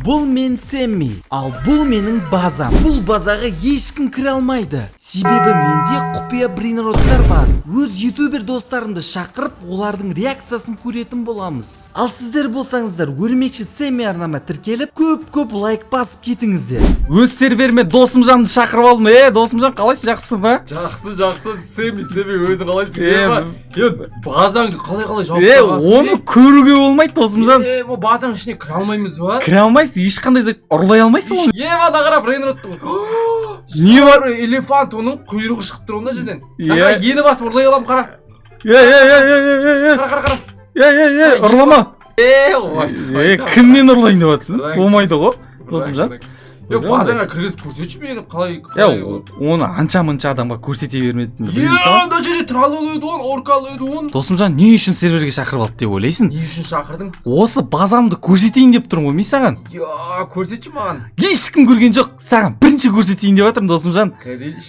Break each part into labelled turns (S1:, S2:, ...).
S1: Бұл мен Сэмми, ал бұл менің базам. Бұл базаға ешкім кіре алмайды. Себебі менде құпия брейнроттар бар. Өз ютубер достарымды шақырып, олардың реакциясын көретін боламыз. Ал сіздер болсаңыздар, өрмекші Сэмми арнама тіркеліп, көп лайк басып кетіңіздер.
S2: Өз серверіме Досымжанды шақырып алдым. Досымжан, қалайсың, жақсысың ба?
S3: Жақсы, Сэмми, өзің қалайсың? Базаңды қалай жауып
S2: тұрғансың? Оны көруге болмайды, Досымжан.
S3: Ол базаң ішіне кіре алмаймыз ба?
S2: Кіре алмайсың, ешқандай зайт ұрлай алмайсың оны.
S3: Мана қара брейнротты.
S2: Не бар?
S3: Элефант, оның құйрығы шығып тұр онда жерден. Ені басып ұрлай аламын, қара. Қара.
S2: Ұрлама. Кімнен ұрлайын деп жатсың? Болмайды ғой, Досымжан.
S3: Базаңа кіргізіп көрсетші мені, қалай.
S2: Оны анша-мұнша адамға көрсете бермедім.
S3: Мына жерде траллы еді он, оркалы еді он.
S2: Досымжан, не үшін серверге шақырып алды деп ойлайсың?
S3: Не үшін шақырдың?
S2: Осы базамды көрсетейін деп тұрмын ғой мен саған.
S3: Көрсетші маған.
S2: Ешкім көрген жоқ, саған бірінші көрсетейін деп жатырмын, Досымжан.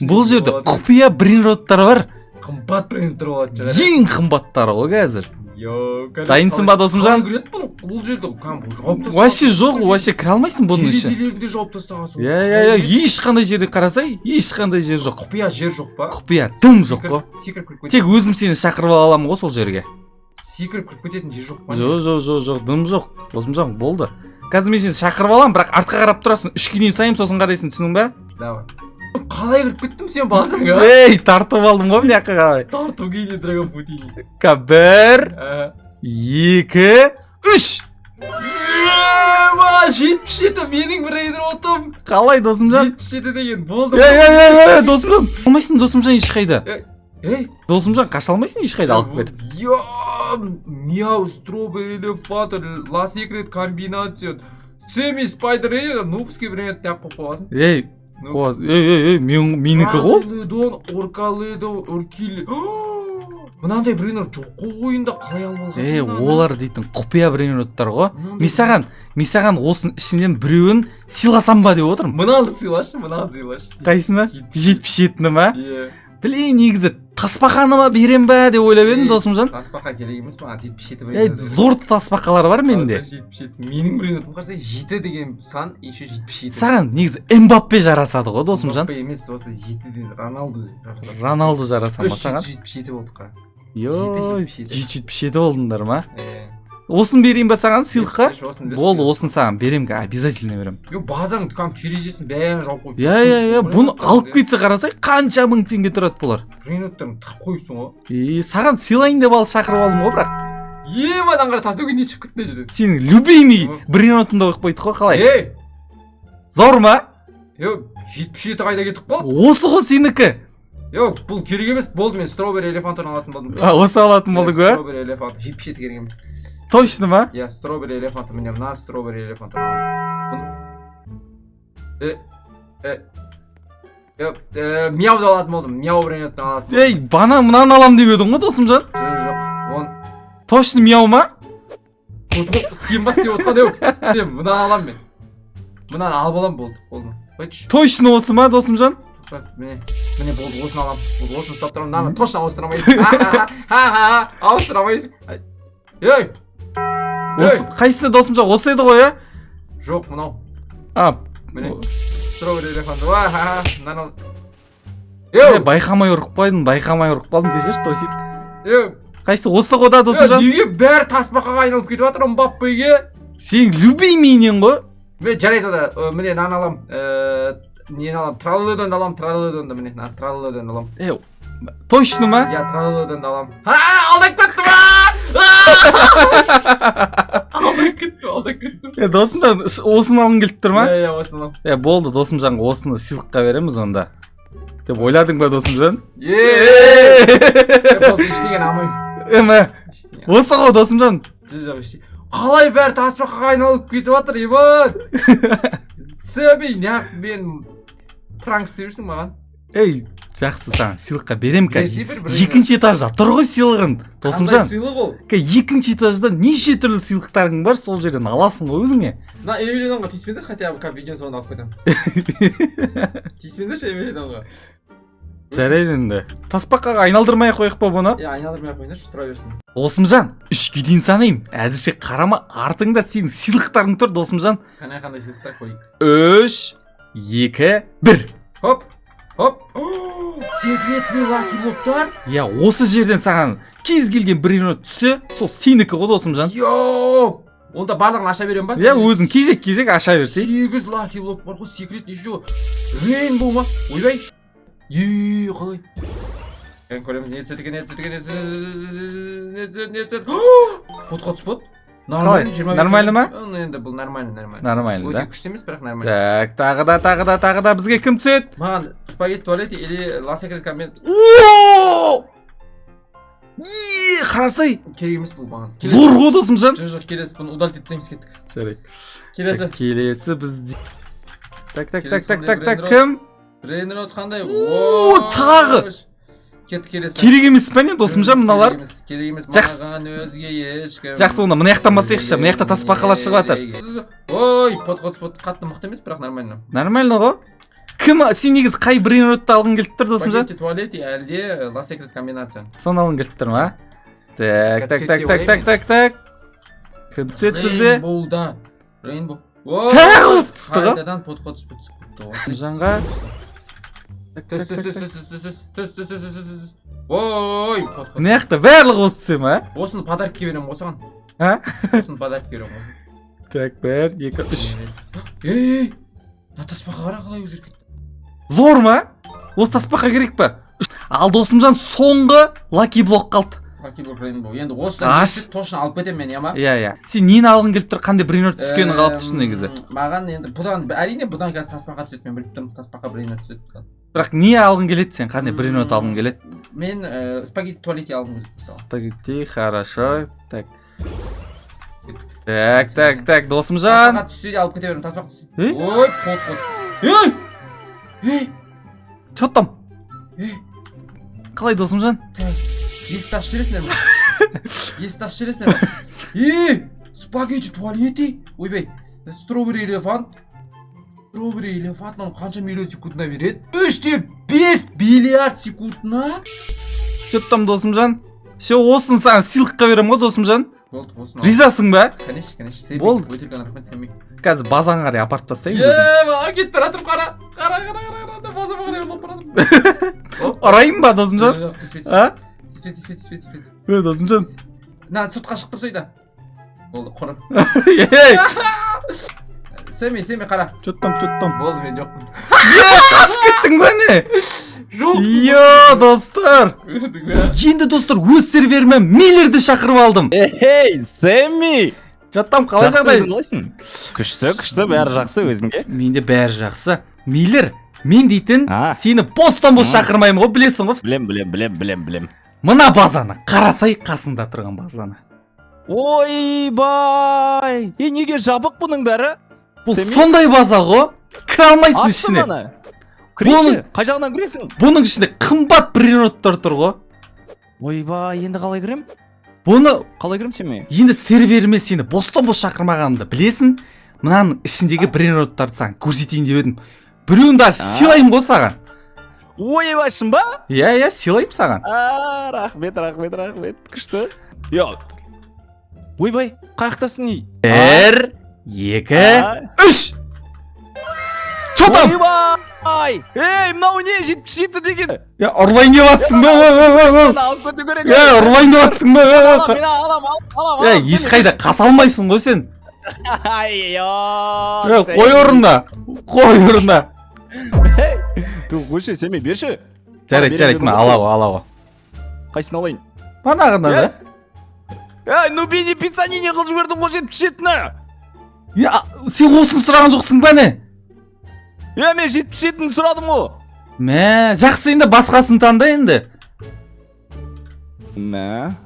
S2: Бұл жерде құпия брейнроттар бар.
S3: Қымбат брейнроттар болады жаңа.
S2: Ең қымбаттары ғой қазір. Дайынсың ба, Досымжан?
S3: Бұл жерде жауып тастаған.
S2: Вообще жоқ, вообще кіре алмайсың бұның іші.
S3: Терезелерінде жауып тастаған сол.
S2: Ешқандай жерде қарасай, ешқандай жер жоқ.
S3: Құпия жер жоқ па?
S2: Құпия дым жоқ қой. Тек өзім сені шақырып аламын ғой сол жерге.
S3: Секіріп кіріп кететін жер жоқ па?
S2: Жоқ, дым жоқ. Досымжан, болды. Қазір мен сені шақырып аламын, бірақ артқа қарап тұрасың, үшке дейін сайым, сосын қарайсың, түсінің ба?
S3: Давай. Қалай кіріп кеттім сен базаңа?
S2: Тартып алдым ғой мына жаққа қарай.
S3: Тарту кейде драгон путини.
S2: 1, 2, 3.
S3: 77 менің брейнротым.
S2: Қалай, Досымжан?
S3: 77 деген болды.
S2: Досымжан, алмайсың, Досымжан ешқайда. Досымжан, қаша алмайсың ешқайда алып кетіп.
S3: Мяу, стробери, элефант, ла секрет комбинация. Сэмми, спайдер, нубский брейнрот тяп қоясың.
S2: Менікі ғой?
S3: Оркалыды, оркилі. Мынандай брейнрот жоқ қой ойында, қалай алып алғансың?
S2: Олар дейтін құпия брейнроттар ғой. Мен саған осының ішінен біреуін сыйласам ба деп отырмын.
S3: Мынаны сыйлашы.
S2: Қайсыны? 77-ні ма? Білей, негізі тасбақаныма берем ба деп ойлап едім, Досымжан.
S3: Тасбақа керек емес маған 77 брейнрот.
S2: Зор тасбақалар бар менде.
S3: 77. Менің брейнротым қарасай 7 деген сан, еще 77.
S2: Саған негізі Мбаппе жарасады ғой, Досымжан.
S3: Мбаппе емес, осы 7-ден
S2: Роналду жарасам ба саған?
S3: 77 болдық қа.
S2: 77 болдыңдар ма? Осын берейін ба саған сыйлыққа? Болды, осын саған берем, обязательно берем.
S3: Базаң дүкан терезесін бәрін жауып қойып.
S2: Бұны алып кетсе қарасай, қанша мың теңге тұрады бұлар.
S3: Брейнроттарын тығып қойыпсың ғой.
S2: Саған сыйлайын деп алып шақырып алдым ғой, бірақ.
S3: Мадан қара татуге не шығып кетті жерден.
S2: Сенің любимый брейнротыңды қойып қойдық қой, қалай? Зор ма?
S3: 77 қайда кетіп қалды?
S2: Осы ғой сенікі.
S3: Бұл керек емес, болды, мен стробери элефантын алатын болдым.
S2: Осы алатын болды ғой?
S3: Стробери элефант, 77 керек емес.
S2: Точно ма?
S3: Стробери элефанты, міне мына стробери элефантын алатын. Мяуды алатын болдым, мяу брейнроттын алатын.
S2: Бана мынаны алам деп едің ғой, Досымжан?
S3: Жоқ.
S2: Точно мяу ма?
S3: Сен бас деп отқан еу. Мынаны алам мен. Мынаны алып алам болды.
S2: Точно осы ма, Досымжан?
S3: Міне болды, осыны алам. Осыны ұстап тұрам, мынаны точно ауыстырамайсың. Ауыстырамайсың.
S2: Қайсы, Досымжан, осы еді ғой,
S3: Жоқ, мынау. Міне, стробери элефант. Мынаны ал.
S2: Байқамай ұрып қалдым, кешірші, Тосик. Қайсы, осы ғой да, Досымжан?
S3: Неге бәрі тасбақаға айналып кетіп жатыр, Мбаппеге?
S2: Сен любимийнен ғой?
S3: Мен жарайды да, міне наны алам. Нені алам? Траллыдонды алам, міне, траллыдонды алам.
S2: Точно ма?
S3: Траллыдонды алам. Алдап кеттім.
S2: Досымжан, осыны алғың келіп тұр ма?
S3: Осыны алам.
S2: Болды, Досымжанға осыны сыйлыққа береміз онда. Деп ойладың ба, Досымжан?
S3: Болды, іштеген алмайм.
S2: Осы ғой, Досымжан?
S3: Қалай бәрі тасбақаға айналып кетіп жатыр, Сэмми, мен пранк істеп жүрсің маған.
S2: Жақсы, саған сыйлыққа берем қазір. Екінші этажда тұр ғой сыйлығын, Досымжан.
S3: Қандай сыйлық ол?
S2: Екінші этажда неше түрлі сыйлықтарың бар, сол жерден аласың ғой өзіңе.
S3: Мына Эвелинонға тиіспеңдер, хотя бы видеоны соңында алып кетемін. Тиіспеңдерші Эвелинонға.
S2: жарайды енді. Тасбақаға айналдырмай ақ қояйық па бұны?
S3: Айналдырмай ақ қойыңдаршы, тұра берсін.
S2: Досымжан, 3-ге дейін санайым. Әзірше қарама, артыңда сенің сыйлықтарың тұр, Досымжан.
S3: Қандай сыйлықтар көрейік.
S2: 3, 2, 1.
S3: Хоп. Секретный лаки блоктар.
S2: Я, осы жерден саған кез келген біреуіне түссе, сол сенікі ғой, Досымжан.
S3: Йоу! Онда барлығын аша берем ба?
S2: Я, өзің кезек аша берсей.
S3: 8 лаки блок бар ғой, секрет еще. Рейнбоу ма? Ойбай. Қалай? Көреміз, не түсет екен. Подход спот.
S2: Қалай? Нормально ма?
S3: Енді бұл нормально.
S2: Нормально, да?
S3: Өте күшті емес, бірақ нормально.
S2: Так, тағы да бізге кім түсет?
S3: Маған спагетти туалет или ла секрет коммент.
S2: Қарасай.
S3: Керек емес бұл маған.
S2: Зор ғой, Досымжан.
S3: Жоқ, келесі бұны удалить етеміз кеттік.
S2: Жарайды.
S3: Келесі
S2: бізде. Так, кім?
S3: Брейнрот қандай?
S2: Тағы.
S3: Кетті келесі.
S2: Керек емес па не, Досымжан, мыналар?
S3: Керек емес,
S2: Жақсы.
S3: маған өзге ешкім.
S2: Жақсы, онда мына яқтан басайықшы, мына яқта тасбақалар шығып жатыр.
S3: Ой, подход қатты мықты емес, бірақ нормально.
S2: Нормально ғой? Кім, сен негіз қай брейнротты алғың келіп тұр, Досымжан?
S3: Спагетти туалет әлде ла секрет комбинация.
S2: Соны алғың келіп тұр ма? Так. Кім түсет бізде?
S3: Рейнбоу.
S2: Тағы осы түсті ғой?
S3: Қайтадан подход спот.
S2: Жанға.
S3: Түс. Ой, подход.
S2: Мына яқта барлығы осы түсе ма?
S3: Осыны подаркке берем осыған. Осыны подаркке берем.
S2: Так, 1, 2, 3.
S3: Ей! Таспақа қара қалай өзгеріп кетті?
S2: Зор ма? Осы таспақа керек па? Ал, Досымжан, соңғы лаки блок қалды.
S3: Лаки блок рейнбоу. Енді осыдан ешіп точно алып кетем мен, яма?
S2: Иә. Сен нені алғың келіп тұр, қандай брейнрот түскенін қалып тұрсың негізі?
S3: Маған енді әрине бұдан қазір таспақа түседі, мен біліп тұрмын, таспақа брейнрот түседі.
S2: Бірақ не алғың келеді сен, қандай брейнрот алғың келеді?
S3: Мен спагетти туалетти алғым келеді.
S2: Спагетти, хорошо. Так, Досымжан.
S3: Таспақа түссе де алып кете берем, таспақа түссе.
S2: Ой,
S3: Ей!
S2: Чё там? Қалай, Досымжан?
S3: Есті ашып жібересіңдер ма? Ей! Спагетти туалетти? Ойбай, стробери элефант. Стробери элефант маған қанша миллион секундына береді? 3,5 миллиард секундына?
S2: Чё там, Досымжан? Все, осын саған сыйлыққа берем ғой, Досымжан.
S3: Болды, осын.
S2: Ризасың ба?
S3: Конечно.
S2: Болды.
S3: Өтелген рахмет, сенбей.
S2: Қазір базаңа қарай апарып тастайын өзім.
S3: Маған кетіп баратырмын, қара. Базама қарай ұрлап баратырмын.
S2: Ұрайын ба, Досымжан?
S3: Жоқ, теспет.
S2: Досымжан.
S3: На, сыртқа шығып тұрсайда. Болды, құрып. Сәме, қара.
S2: Чё там?
S3: Болды, мен жоқпын.
S2: Қашып кеттің ба не?
S3: Жоқ.
S2: Достар. Енді достар, өз серверіме Миллерді шақырып алдым.
S4: Эй, Сэмми!
S2: Жаттам, қалай жағдай?
S4: Күшті, бәрі жақсы өзіңге.
S2: Менде бәрі жақсы. Миллер, мен дейтін сені бостан бос шақырмаймын ғой, білесің ғой?
S4: Білем.
S2: Мына базаны, қарасай қасында тұрған базаны.
S4: Ойбай! Неге жабық бұның бәрі?
S2: Бұл сондай база ғой, кіре алмайсың ішіне.
S4: Кірейші, қай жағынан кіресің?
S2: Бұның ішінде қымбат брейнроттар тұр ғой.
S4: Ойбай, енді қалай кірем? Қалай кірем сен ме?
S2: Енді серверіме сені бостан бос шақырмағанымды білесің. Мынаның ішіндегі брейнроттарды саған көрсетейін деп едім. Біреуін даже сыйлайым ғой саған.
S4: Ойбай, шын ба?
S2: Иә, сыйлайым саған.
S4: Рахмет, күшті. Ойбай, қаяқтасың не?
S2: 1, 2, 3. Чё там?
S4: Ойбай! Ей, мынау не 77 деген?
S2: Ұрлайын деп атсың ба? Ұрлайын деп атсың ба? Ешқайда қаса алмайсың ғой сен. Қой орында.
S4: Қойшы, сен мен берші.
S2: Жарайды, мына алау.
S4: Қайсын алайын?
S2: Манағына да.
S4: Ей, бейне пиццаны не қылып жібердің ғой 77-ні?
S2: Сен осын сұраған жоқсың ба не?
S4: Мен 77-ні сұрадым ғой.
S2: Жақсы, енді басқасын таңда енді.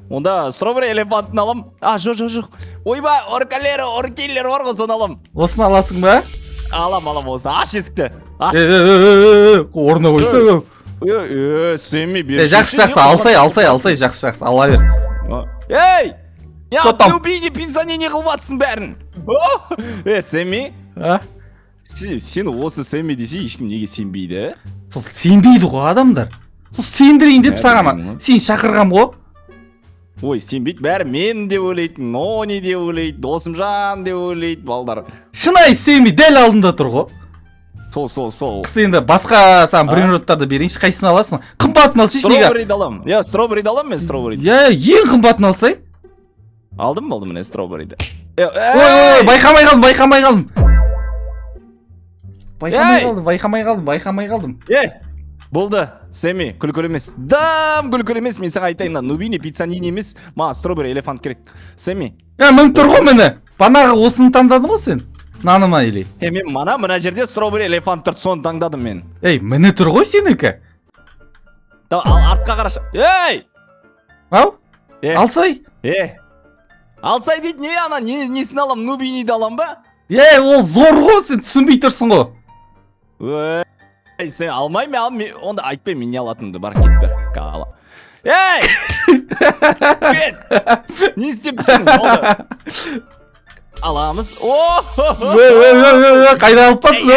S4: Онда стробери элефантын алам. Жоқ. Ойбай, оркиллер бар ғой, соны алам.
S2: Осыны аласың ба?
S4: Алам, осыны. Аш есікті.
S2: Орына қойса.
S4: Сенме бер.
S2: Жақсы, алсай, жақсы, ала бер.
S4: Ей!
S2: Чотам.
S4: Бейне пиццаны не қылып атсың бәрін. Сенме? Сен осы Сэмми десе ешкім неге сенбейді?
S2: Сол сенбейді ғой адамдар. сендірейін деп саған сен шақырғам ғой.
S4: Ой, сенбейді, бәрі мен деп ойлайды, Нони деп ойлайды, Досымжан деп ойлайды, балдар.
S2: Шынайы сенбей дәл алдында тұр ғой.
S4: Сол.
S2: Қыс енді басқа саған брендроттарды берейінші, қайсысын аласың? Қымбатын алшы неге?
S4: Стробериді алам. Я, стробериді алам мен, стробериді.
S2: Ең қымбатын алсай.
S4: Алдым болды міне стробериді.
S2: Ой, байқамай қалдым.
S4: Болды, Сэмми, күлкіл емес. Дам, күлкіл емес, мен саған айтайын, Нубини пиццанини емес, маған стробери элефант керек. Сэмми.
S2: Мың тұр ғой мені. Банағы осыны таңдадың ғой сен? Наны ма или?
S4: Мен мына жерде стробери элефант тұрды, соны таңдадым мен.
S2: Мені тұр ғой сенікі.
S4: Артқа қарашы.
S2: Ау? Алсай?
S4: Алсай дейді, не ана, несін алам, Нубиниді алам ба?
S2: Ол зор ғой, сен түсінбей тұрсың ғой.
S4: Сен алмай, онда айтпай, мен не алатынымды, бар кет бер. Кала. Не істепсің? Аламыз.
S2: Қайда алып батсың?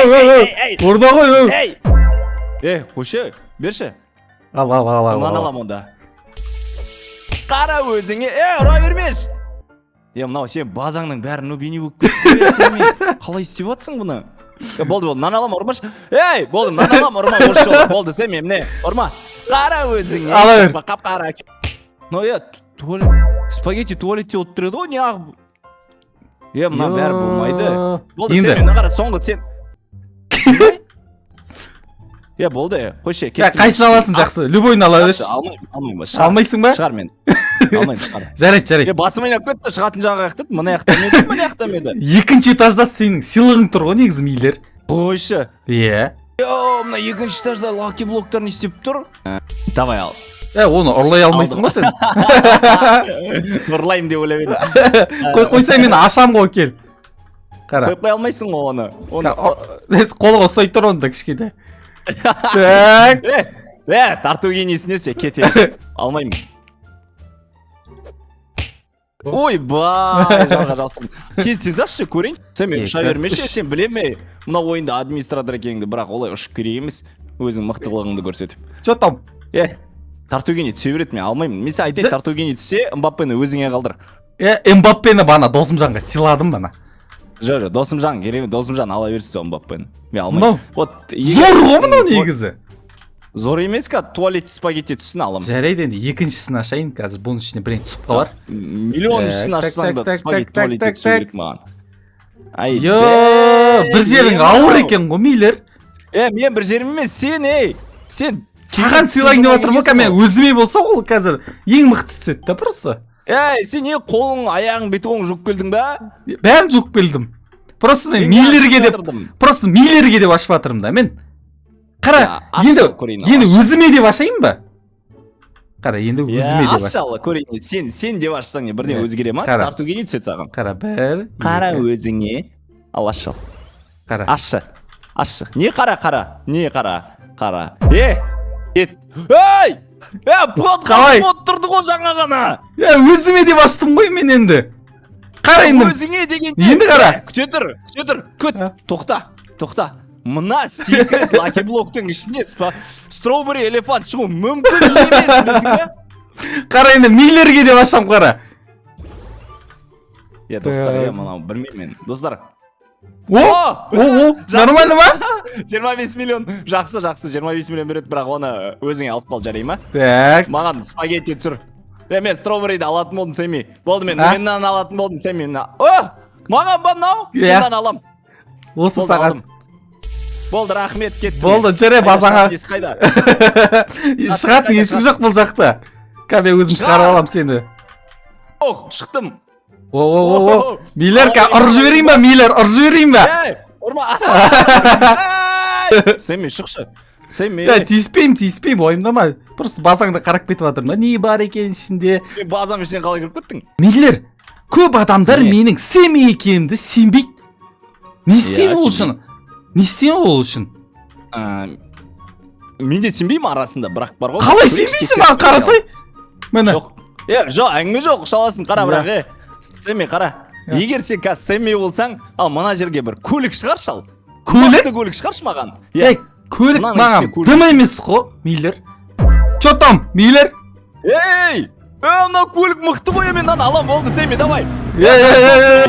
S2: Орда ғой.
S4: Қойшы, берші.
S2: Ал.
S4: Мынаны алам онда. Қара өзіңе. Ұра бермеш. Мынау сен базаңның бәрі Нубини болып кетті. Қалай істеп атсың бұны? Болды, нан алам, ұрмаш. Болды, нан алам, ұрма, ұршы. Болды, сен мені, ұрма. Қара өзіңе.
S2: Ала бер.
S4: Қап қара. Спагетти туалетте отырды ғой, не ағы? Мына бәрі болмайды. Болды, сен мені қара, соңғы сен. Болды, қойшы.
S2: Қайсын аласың жақсы, любойын ала өш.
S4: Алмайм.
S2: Алмайсың ба?
S4: Шығар мен. Алмайм, шығар.
S2: Жарайды.
S4: Басым айнап кетті, шығатын жағы аяқтады, мына аяқтамеді.
S2: Екінші этажда сенің сыйлығың тұр ғой негізі мейлер.
S4: Қойшы.
S2: Мына
S4: екінші этажда лаки блоктарын істеп тұр. Давай ал.
S2: Оны ұрлай алмайсың ғой сен.
S4: Ұрлайым деп ойлап едім.
S2: Қойсай мен ашам ғой, кел. Қара.
S4: Қойпай алмайсың ғой оны.
S2: Қолға ұстай тұр онда кішкене. Так.
S4: Тарту генесіне се кете. Алмаймын. Ой, жалға жалсын. Тез ашшы, көрейін. Сен мен ұша бермеші, сен білеме. Мына ойында администратор екеніңді, бірақ олай ұшып керек емес. Өзің мықтылығыңды көрсетіп.
S2: Чо там?
S4: Тарту гене түсе береді, мен алмаймын. Мен сен айтайын, тарту гене түсе, Мбаппені өзіңе қалдыр.
S2: Мбаппені бана Досымжанға сыйладым бана.
S4: Жоқ, Досымжан керек, Досымжан ала берсіз Мбаппені. Мен алмаймын.
S2: Зор ғой мынау негізі.
S4: Зор емес қа, туалет спагетти түсін аламын.
S2: Жарайды енді, екіншісін ашайын, қазір бұның ішіне бірен түсіп қалар.
S4: Миллионшысын ашсаң да спагетти туалетте түсу керек маған.
S2: Бір жерің ауыр екен ғой мейлер.
S4: Мен бір жерім емес, сен
S2: саған сыйлайын деп жатырмын ғой, мен өзіме болса ол қазір ең мықты түседі да просто.
S4: Сен не қолың, аяғың, бетіғың жұқ келдің ба?
S2: Бәрін жұқ келдім. Просто мен мейлерге деп ашып жатырмын да мен. Қара, енді өзіме деп ашайын ба? Қара, енді өзіме деп ашайын.
S4: Ашалы, көрейін, сен деп ашсаң бірден өзгере ма? Тарту гене түседі саған.
S2: Қара, бір.
S4: Қара өзіңе. Ал ашшы.
S2: Қара.
S4: Ашшы. Не қара? Не қара? Кет. Бот тұрды ғой жаңа ғана.
S2: Өзіме деп аштым ғой мен енді. Қара енді.
S4: Өзіңе деген.
S2: Енді қара.
S4: Күте тұр. Тоқта. Мына секрет лаки блоктың ішінде стробери элефант шығу мүмкін емес, білесің бе?
S2: Қара енді мейлерге деп ашам қара.
S4: Достар, мынау білмеймін. Достар.
S2: Нормально ма?
S4: 25 миллион. Жақсы, 25 миллион береді, бірақ оны өзіңе алып қал, жарай ма?
S2: Так.
S4: Маған спагетти түсір. Мен стробериді алатын болдым, сен болды, меннен алатын болдым, сен маған ба мынау? Меннен алам.
S2: Осы саған.
S4: Болды, рахмет, кетті.
S2: Болды, жүре базаңа.
S4: Қайда?
S2: Шығатын есік жоқ бұл жақта. Кәме өзім шығарып алам сені.
S4: Шықтым.
S2: Мейлер, ұрып жіберейін ба?
S4: Ұрма. Сен шықшы.
S2: Тиіспейм, ойымдама. Просто базаңды қарап кетіп жатырмын. Не бар екен ішінде?
S4: Базам ішінен қалай кіріп кеттің?
S2: Мейлер, көп адамдар менің Сэмми екенімді сенбейді. Не істейін ол үшін?
S4: Мен де сенбеймін арасында, бірақ бар ғой.
S2: Қалай сенбейсің маған қарасай?
S4: Жоқ, әңгіме жоқ, шаласын қара бірақ. Сэмми қара. Егер сен қазір Сэмми болсаң, ал мына жерге бір көлік шығар шал.
S2: Көлік?
S4: Көлік шығаршы маған.
S2: Көлік маған дым емес қой, мейлер. Чё там, мейлер?
S4: Эй! Мына көлік мықты ғой, мен мынаны алам, болды, Сэмми, давай. Не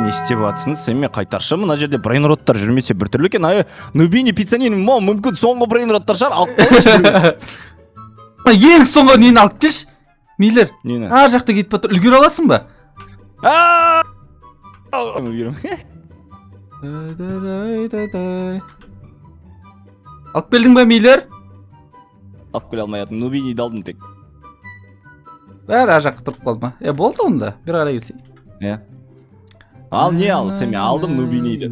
S4: істеп жатсың, Сэмми, қайтаршы, мына жерде брейнроттар жүрмесе біртүрлі екен. Нубини пиццанин, мүмкін соңғы брейнроттар шығар, алып қалшы.
S2: Ең соңғы нені алып келші, мейлер.
S4: Нені?
S2: Ар жақта кетіп батыр, үлгере аласың ба?
S4: Үлгерем.
S2: Алып келдің ба, мейлер?
S4: Алып келе алмайатым, Нубиниді алдым тек.
S2: Бәрі ар жаққа тұрып қалма. Болды онда, бір қарай келсей.
S4: Ал не ал, Сэмми, алдым Нубиниді.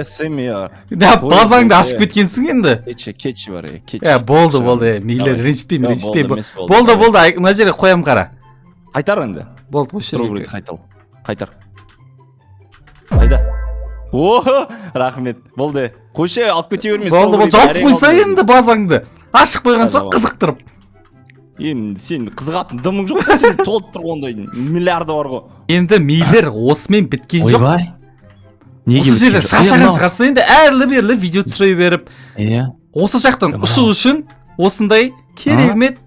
S4: Сэмми,
S2: базаңды ашып кеткенсің енді.
S4: Кетші бар, кетші.
S2: Болды, мейлер, ренжітпеймін. Болды, мына жерге қоям қара.
S4: Қайтар енді.
S2: Болды, осы жерге.
S4: Қайтар. Қайда? О, рахмет. Болды. Қойшы, алып кете бермес.
S2: Болды, жауып қойса енді базаңды. Ашық қойған соң қызықтырып.
S4: Енді сен қызығатын дымың жоқ па, сен толып тұр ондай миллиарды бар ғой.
S2: Енді мейлер осымен біткен жоқ.
S4: Ойбай.
S2: Осы жерде шашаған шығарсын, енді әрлі-берлі видео түсіре беріп. Осы жақтан ұшу үшін осындай керемет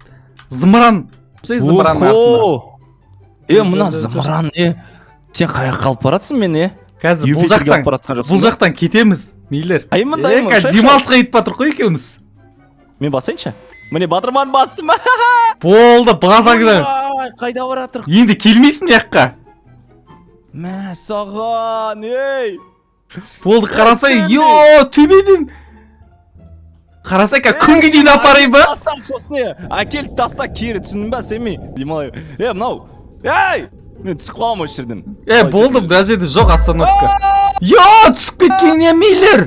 S2: зымыран. Зымыран артында.
S4: Мына зымыран, сен қаяқ қалып баратсың мен,
S2: Қазір бұл жақтан кетеміз, мейлер. Қазір демалысқа кетіп батыр қой екеуміз.
S4: Мен басайыншы? Міне батырман бастым.
S2: Болды, базаңды.
S4: Қайда баратыр?
S2: Енді келмейсің яққа.
S4: Мә, саған, ей.
S2: Болды, қарасай, төбеден. Қарасай, күнге дейін апарай ба?
S4: Тастан сосын, әкел таста кері, түсіндің ба, Сэмми? Демалай. Мынау. Ей! Мен түсіп қалам осы жерден.
S2: Болды, бұл жерде жоқ остановка. Түсіп кеткен мейлер.